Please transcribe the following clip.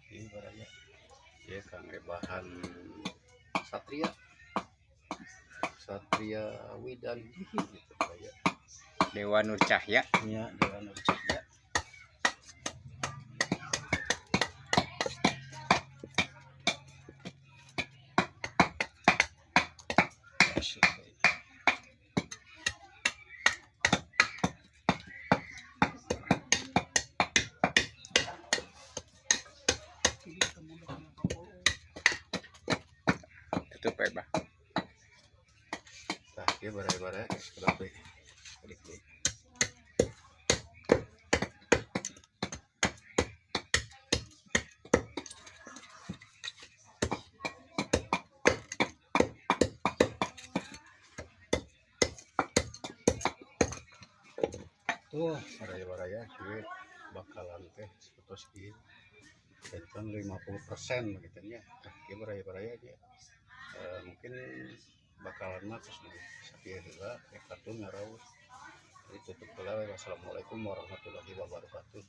Ini barangnya ya kang bahan Satria Widan gitu kayak Dewa Nur Cahya ya Dewa Nur Cahya. tutup ya bah. Nah, dia bara-bara berapa? Klik. Tuh, bara-bara cuy bakalan teh terus gini. Beton 50% begitu ya. Dia bara-bara aja. Mungkin bakalan matus nih. Sakieu heula kartun ngaraos. Jadi tutup heula. Wassalamualaikum warahmatullahi wabarakatuh.